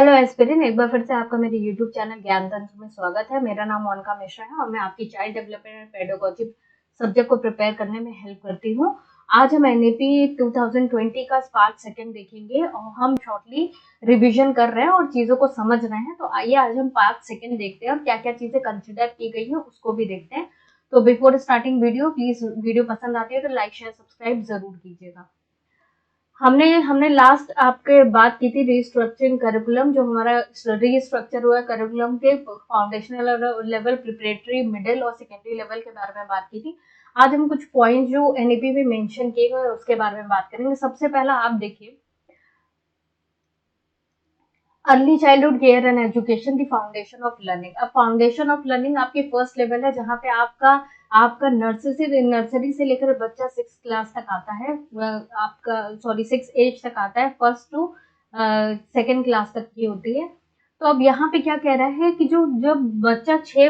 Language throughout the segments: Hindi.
हेलो एस्पिरिन, एक बार फिर से आपका मेरे यूट्यूब चैनल ज्ञान तंत्र में स्वागत है। मेरा नाम मोनिका मिश्रा है और मैं आपकी child development and pedagogy subject को प्रिपेयर करने में हेल्प करती हूँ। आज हम एनईपी 2020 का पार्ट सेकंड देखेंगे और हम शॉर्टली रिवीजन कर रहे हैं और चीज़ों को समझ रहे हैं। तो आइए आज हम पार्ट सेकंड देखते हैं और क्या क्या चीज़ें कंसिडर की गई हैं उसको भी देखते हैं। तो before starting video, please video पसंद आती है तो लाइक शेयर सब्सक्राइब ज़रूर कीजिएगा। हमने लास्ट आपके बात की थी रीस्ट्रक्चरिंग करिकुलम, जो हमारा रीस्ट्रक्चर हुआ करिकुलम के फाउंडेशनल लेवल, प्रिपरेटरी, मिडिल और सेकेंडरी लेवल के बारे में बात की थी। आज हम कुछ पॉइंट जो एनईपी में मेंशन किए गए उसके बारे में बात करेंगे। सबसे पहला आप देखिए, early childhood care and education the foundation of learning. अब फाउंडेशन ऑफ लर्निंग आपकी फर्स्ट लेवल है, जहाँ पे आपका नर्सरी से लेकर बच्चा 6 क्लास तक आता है, आपका 6 एज तक आता है, फर्स्ट टू सेकेंड क्लास तक की होती है। तो अब यहाँ पे क्या कह रहा है कि जो जब बच्चा 6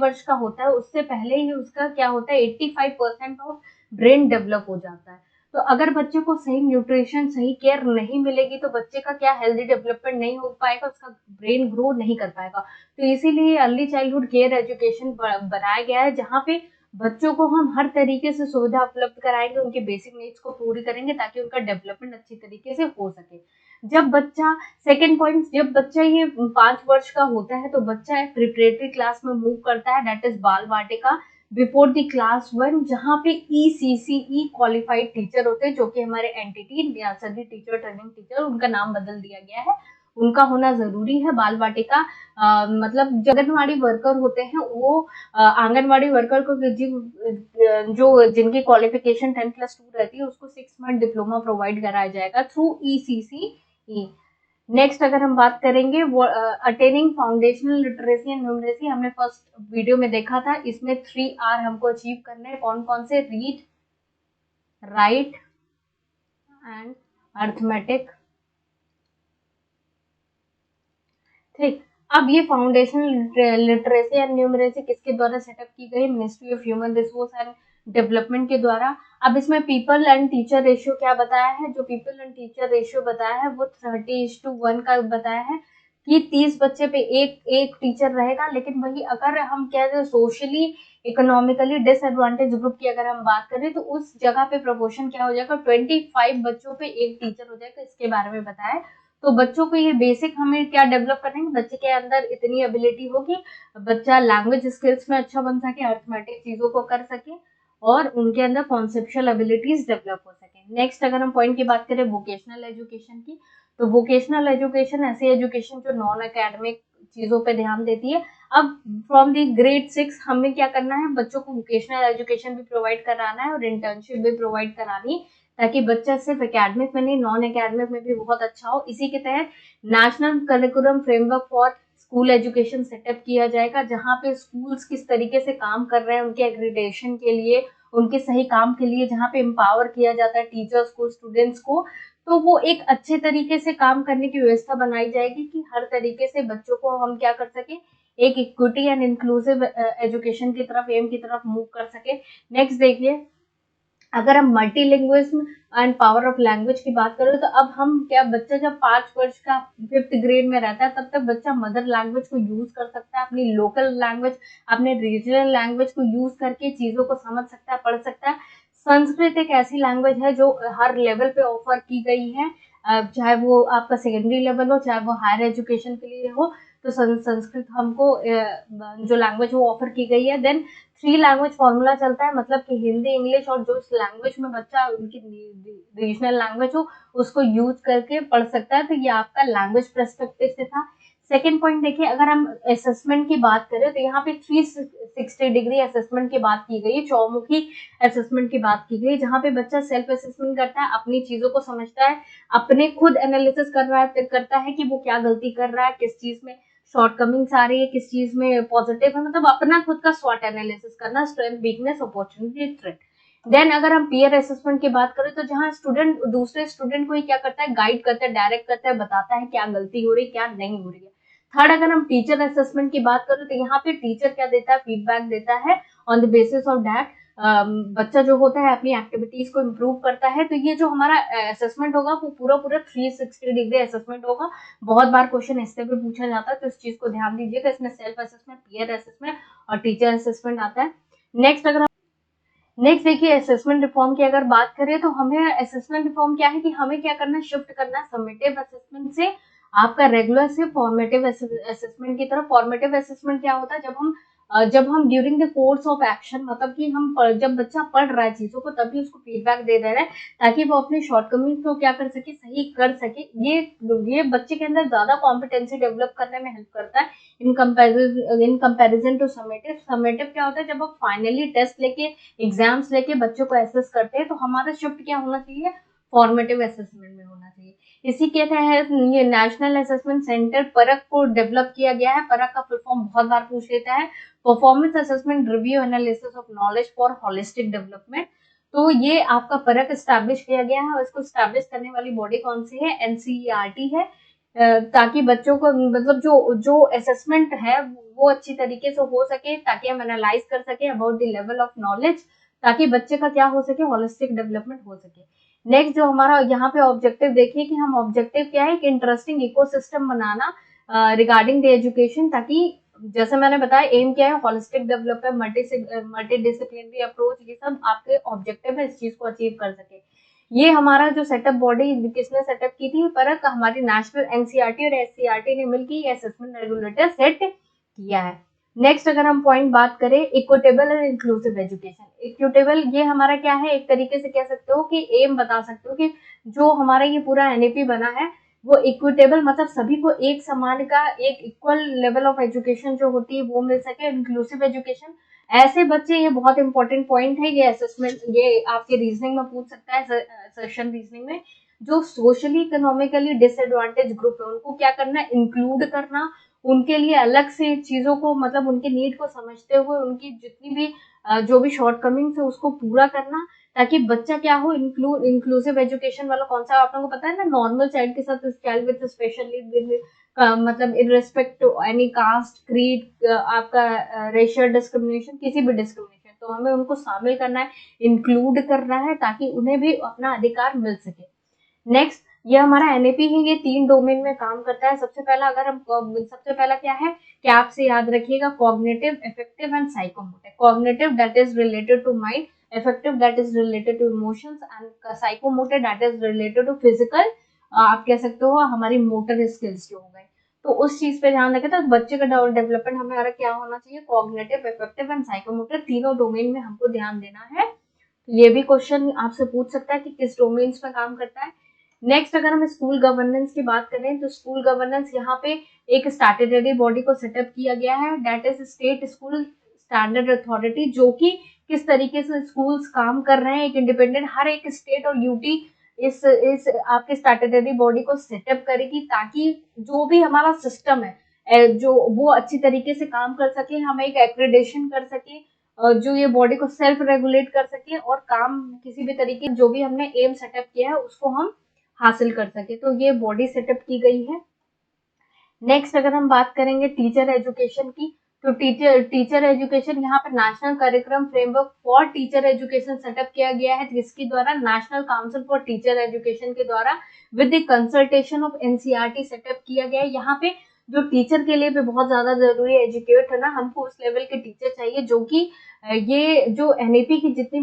वर्ष का होता है उससे पहले ही उसका क्या होता है, 85% ऑफ ब्रेन डेवलप हो जाता है। तो अगर बच्चे को सही न्यूट्रिशन, सही केयर नहीं मिलेगी तो बच्चे का क्या हेल्दी डेवलपमेंट नहीं हो पाएगा, उसका ब्रेन ग्रो नहीं कर पाएगा। तो इसीलिए अर्ली चाइल्डहुड केयर एजुकेशन बनाया गया है, जहाँ पे बच्चों को हम हर तरीके से सुविधा उपलब्ध कराएंगे, उनके बेसिक नीड्स को पूरी करेंगे ताकि उनका डेवलपमेंट अच्छी तरीके से हो सके। जब बच्चा सेकेंड पॉइंट, जब बच्चा ये 5 वर्ष का होता है तो बच्चा एक प्रिपरेटरी क्लास में मूव करता है, दैट इज बाल वाटिका बिफोर द क्लास 1, जहाँ पे ECCE क्वालिफाइड टीचर होते हैं, जो कि हमारे एंटिटी सभी टीचर, ट्रेनिंग टीचर, उनका नाम बदल दिया गया है, उनका होना जरूरी है। बाल वाटिका मतलब जो आंगनवाड़ी वर्कर होते हैं वो आंगनवाड़ी वर्कर को जो जिनकी क्वालिफिकेशन 10+2 रहती है उसको 6 मंथ डिप्लोमा प्रोवाइड कराया जाएगा थ्रू ECCE। नेक्स्ट अगर हम बात करेंगे वो attaining foundational literacy and numeracy, हमने फर्स्ट वीडियो में देखा था। इसमें 3R हमको अचीव करने हैं। कौन कौन से? Read, right and arithmetic. ठीक, अब ये फाउंडेशनल लिटरेसी एंड न्यूमरेसी किसके द्वारा सेटअप की गई? Ministry of human resource and development के द्वारा। अब इसमें पीपल एंड टीचर रेशियो क्या बताया है? जो पीपल एंड टीचर रेशियो बताया है वो 30:1 का बताया है कि 30 बच्चे पे एक टीचर रहेगा। लेकिन वही अगर हम कह रहे सोशली इकोनॉमिकली डिसएडवांटेज ग्रुप की अगर हम बात करें तो उस जगह पे प्रोपोर्शन क्या हो जाएगा? 25 बच्चों पे एक टीचर हो जाएगा। इसके बारे में बताया। तो बच्चों को ये बेसिक हमें क्या डेवलप करेंगे? बच्चे के अंदर इतनी एबिलिटी हो कि बच्चा लैंग्वेज स्किल्स में अच्छा बन सके, अर्थमेटिक चीजों को कर सके और उनके अंदर कॉन्सेप्चुअल एबिलिटीज डेवलप हो सके। नेक्स्ट अगर हम पॉइंट की बात करें वोकेशनल एजुकेशन की, तो वोकेशनल एजुकेशन ऐसी एजुकेशन जो नॉन एकेडमिक चीजों पे ध्यान देती है। अब फ्रॉम दी ग्रेड 6 हमें क्या करना है? बच्चों को वोकेशनल एजुकेशन भी प्रोवाइड कराना है और इंटर्नशिप भी प्रोवाइड करानी है, ताकि बच्चा सिर्फ एकेडमिक में नहीं, नॉन एकेडमिक में भी बहुत अच्छा हो। इसी के तहत national curriculum framework for school education setup किया जाएगा, जहाँ पे स्कूल्स किस तरीके से काम कर रहे हैं उनके एग्रीडेशन के लिए, उनके सही काम के लिए, जहाँ पे एम्पावर किया जाता है टीचर्स को, स्टूडेंट्स को। तो वो एक अच्छे तरीके से काम करने की व्यवस्था बनाई जाएगी कि हर तरीके से बच्चों को हम क्या कर सके, एक इक्विटी एंड इंक्लूसिव एजुकेशन की तरफ, एम की तरफ मूव कर सके। नेक्स्ट देखिए, अगर हम मल्टीलिंग्विज्म एंड पावर ऑफ लैंग्वेज की बात करें तो अब हम क्या, बच्चा जब 5 वर्ष का 5th ग्रेड में रहता है तब तक बच्चा मदर लैंग्वेज को यूज कर सकता है, अपनी लोकल लैंग्वेज, अपने रीजनल लैंग्वेज को यूज करके चीजों को समझ सकता है, पढ़ सकता है। संस्कृत एक ऐसी लैंग्वेज है जो हर लेवल पे ऑफर की गई है, चाहे वो आपका सेकेंडरी लेवल हो, चाहे वो हायर एजुकेशन के लिए हो। तो संस्कृत हमको जो लैंग्वेज वो ऑफर की गई है। देन 3 लैंग्वेज फॉर्मूला चलता है, मतलब कि हिंदी, इंग्लिश और जो इस लैंग्वेज में बच्चा उनकी रीजनल लैंग्वेज हो उसको यूज करके पढ़ सकता है। तो ये आपका लैंग्वेज पर्सपेक्टिव से था। सेकेंड पॉइंट देखिए, अगर हम असेसमेंट की बात करें तो यहाँ पे 360 डिग्री असेसमेंट की बात की गई है, चौमुखी असेसमेंट की बात की गई, जहाँ पे बच्चा सेल्फ असेसमेंट करता है, अपनी चीजों को समझता है, अपने खुद एनालिसिस करता है कि वो क्या गलती कर रहा है, किस चीज में शॉर्टकमिंग्स आ रही है, किस चीज में पॉजिटिव है, मतलब अपना खुद का स्वॉट एनालिसिस करना, strength, weakness, opportunity, threat. Then अगर हम पीयर असेसमेंट की बात करें तो जहां स्टूडेंट दूसरे स्टूडेंट को ही क्या करता है, गाइड करता है, डायरेक्ट करता है, बताता है क्या गलती हो रही है, क्या नहीं हो रही है। थर्ड, अगर हम टीचर असेसमेंट की बात करें तो यहाँ पे टीचर क्या देता है, फीडबैक देता है on the basis of that बच्चा जो होता है अपनी एक्टिविटीज को इम्प्रूव करता है। तो ये जो हमारा असेसमेंट होगा वो पूरा पूरा 360 डिग्री असेसमेंट होगा। बहुत बार क्वेश्चन इससे भी पूछा जाता है, तो इस चीज को ध्यान दीजिएगा। इसमें सेल्फ असेसमेंट, पीयर असेसमेंट और टीचर असेसमेंट आता है। नेक्स्ट देखिए, असेसमेंट रिफॉर्म की अगर बात करें तो हमें असेसमेंट रिफॉर्म क्या है कि हमें क्या करना है, शिफ्ट करना है समेटिव असेसमेंट से आपका रेगुलर से फॉर्मेटिव असेसमेंट की तरफ। फॉर्मेटिव असेसमेंट क्या होता है, जब हम during the course of action, मतलब कि जब बच्चा पढ़ रहा है चीजों को तभी उसको फीडबैक दे रहे हैं ताकि वो अपनी शॉर्टकमिंग को क्या कर सके, सही कर सके। ये बच्चे के अंदर ज्यादा कॉम्पिटेंसी डेवलप करने में हेल्प करता है in comparison to summative. Summative क्या होता है, जब आप फाइनली टेस्ट लेके, एग्जाम्स लेके बच्चों को एसेस करते हैं तो हमारा शिफ्ट क्या होना चाहिए, फॉर्मेटिव असेसमेंट में होना चाहिए। इसी के तहत ये नेशनल असेसमेंट सेंटर परख को डेवलप किया गया है। परख का फुल फॉर्म बहुत बार पूछ लेता है, performance assessment review analysis of knowledge for holistic development. तो ये आपका परख स्टैब्लिश किया गया है और इसको स्टैब्लिश करने वाली बॉडी कौन सी है, एनसीईआरटी है। ताकि बच्चों को मतलब जो जो असेसमेंट है वो अच्छी तरीके से हो सके, ताकि हम एनालाइज कर सके about the level of knowledge, ताकि बच्चे का क्या हो सके, होलिस्टिक डेवलपमेंट हो सके। नेक्स्ट जो हमारा यहाँ पे ऑब्जेक्टिव देखिए कि हम ऑब्जेक्टिव क्या है कि interesting ecosystem banana regarding the education, ताकि जैसे मैंने बताया एम क्या है, holistic development, multi disciplinary approach, ये सब आपके ऑब्जेक्टिव है इस चीज को अचीव कर सके। ये हमारा जो सेटअप बॉडी किसने सेटअप की थी, परख हमारी नेशनल एनसीईआरटी और एससीईआरटी ने मिलकर असेसमेंट रेगुलेटर सेट किया है। नेक्स्ट अगर हम पॉइंट बात करें, equitable and inclusive education. Equitable ये हमारा क्या है, एक तरीके से कह सकते हो कि एम बता सकते हो कि जो हमारा ये पूरा एनएपी बना है वो इक्विटेबल, मतलब सभी को एक समान का, एक इक्वल लेवल ऑफ एजुकेशन जो होती है वो मिल सके। इंक्लूसिव एजुकेशन, ऐसे बच्चे, ये बहुत इंपॉर्टेंट पॉइंट है, ये असेसमेंट, ये आपके रीजनिंग में पूछ सकता है, सेशन रीजनिंग में, जो सोशली इकोनॉमिकली डिसएडवांटेज ग्रुप है उनको क्या करना है, इंक्लूड करना, उनके लिए अलग से चीजों को, मतलब उनके नीड को समझते हुए उनकी जितनी भी जो भी शॉर्टकमिंग्स है उसको पूरा करना, ताकि बच्चा क्या हो, इंक्लूसिव एजुकेशन वाला कौन सा आप लोगों को पता है ना, नॉर्मल चाइल्ड के साथ चाइल्ड विद स्पेशल नीड, मतलब in respect to any caste, creed, आपका रेशियल डिस्क्रिमिनेशन, किसी भी डिस्क्रिमिनेशन, तो हमें उनको शामिल करना है, इंक्लूड करना है, ताकि उन्हें भी अपना अधिकार मिल सके। नेक्स्ट, ये हमारा एनएपी है, ये 3 डोमेन में काम करता है। सबसे पहला क्या है कि आपसे याद रखिएगा, cognitive, effective and psychomotive. Cognitive that is related to mind, effective that is related to emotions and psychomotive that is related to physical, आप कह सकते हो हमारी मोटर स्किल्स जो हो गए। तो उस चीज पे ध्यान रखें, तो बच्चे का डेवलपमेंट हमारा क्या होना चाहिए, कॉग्निटिव, इफेक्टिव एंड साइकोमोटिव, तीनों डोमेन में हमको ध्यान देना है। ये भी क्वेश्चन आपसे पूछ सकता है कि किस डोमेन्स में काम करता है। नेक्स्ट अगर हम स्कूल गवर्नेंस की बात करें तो स्कूल गवर्नेंस, यहाँ पे एक स्टैट्यूटरी बॉडी को सेटअप किया गया है, that is state school standard authority, जो कि किस तरीके से स्कूल्स काम कर रहे हैं, एक इंडिपेंडेंट, हर एक स्टेट और यूटी इस आपके स्टैट्यूटरी बॉडी को सेटअप करेगी, ताकि जो भी हमारा सिस्टम है जो वो अच्छी तरीके से काम कर सके, हम एक एक्रेडिशन कर सके, जो ये बॉडी को सेल्फ रेगुलेट कर सके और काम किसी भी तरीके जो भी हमने एम सेटअप किया है उसको हम हासिल कर सके। तो ये बॉडी सेटअप की गई है। नेक्स्ट अगर हम बात करेंगे टीचर एजुकेशन की, तो टीचर एजुकेशन, यहाँ पे national curriculum framework for teacher education setup किया गया है, जिसके द्वारा national council for teacher education के द्वारा with the consultation of NCERT setup किया गया है। यहाँ पे जो टीचर के लिए भी बहुत ज्यादा जरूरी है, एजुकेट है ना, हमको उस लेवल के टीचर चाहिए जो कि ये जो एनएपी की जितनी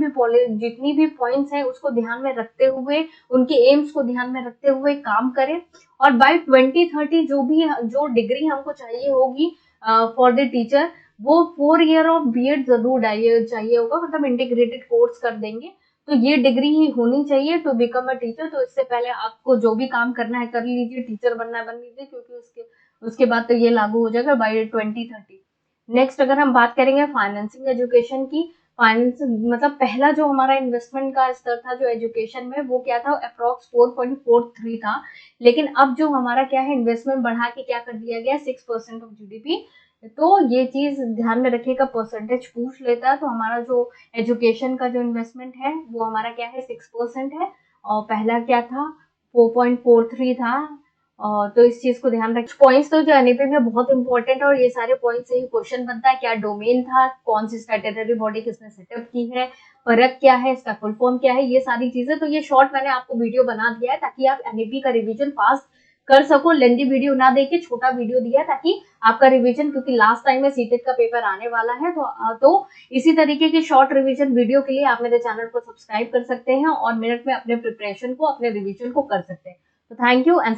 भी पॉइंट्स हैं उसको ध्यान में रखते हुए, उनके एम्स को ध्यान में रखते हुए काम करें। और बाय 2030 जो डिग्री हमको चाहिए होगी फॉर द टीचर, वो 4 ईयर ऑफ बीएड जरूर चाहिए होगा, मतलब इंटीग्रेटेड कोर्स कर देंगे, तो ये डिग्री ही होनी चाहिए टू बिकम अ टीचर। तो इससे पहले आपको जो भी काम करना है कर लीजिए, टीचर बनना है बन लीजिए, क्योंकि उसके बाद तो ये लागू हो जाएगा बाय 2030। नेक्स्ट अगर हम बात करेंगे फाइनेंसिंग एजुकेशन की, फाइनेंस मतलब पहला जो हमारा इन्वेस्टमेंट का स्तर था जो एजुकेशन में, वो क्या था, अप्रोक्स 4.43 था, लेकिन अब जो हमारा क्या है, इन्वेस्टमेंट बढ़ा के क्या कर दिया गया, 6% ऑफ जीडीपी। तो ये चीज ध्यान में रखिएगा, परसेंटेज पूछ लेता है, तो हमारा जो एजुकेशन का जो इन्वेस्टमेंट है वो हमारा क्या है, 6% है, और पहला क्या था, 4.43 था, तो इस चीज को ध्यान रख। पॉइंट्स तो जो एनईपी में बहुत इंपॉर्टेंट है और ये सारे पॉइंट्स से ही क्वेश्चन बनता है। क्या डोमेन था, कौन सी स्टैट्यूटरी बॉडी किसने सेटअप की है, फर्क क्या है, इसका फुल फॉर्म क्या है, ये सारी चीजें। तो ये शॉर्ट मैंने आपको वीडियो बना दिया है ताकि आप एनईपी का रिवीजन फास्ट कर सको। लेंदी वीडियो ना देके छोटा वीडियो दिया है ताकि आपका रिवीजन, क्योंकि लास्ट टाइम में सीटेट का पेपर आने वाला है, तो इसी तरीके के शॉर्ट रिवीजन वीडियो के लिए आप मेरे चैनल को सब्सक्राइब कर सकते हैं और मिनट में अपने प्रिपरेशन को, अपने रिवीजन को कर सकते हैं। तो थैंक यू एंड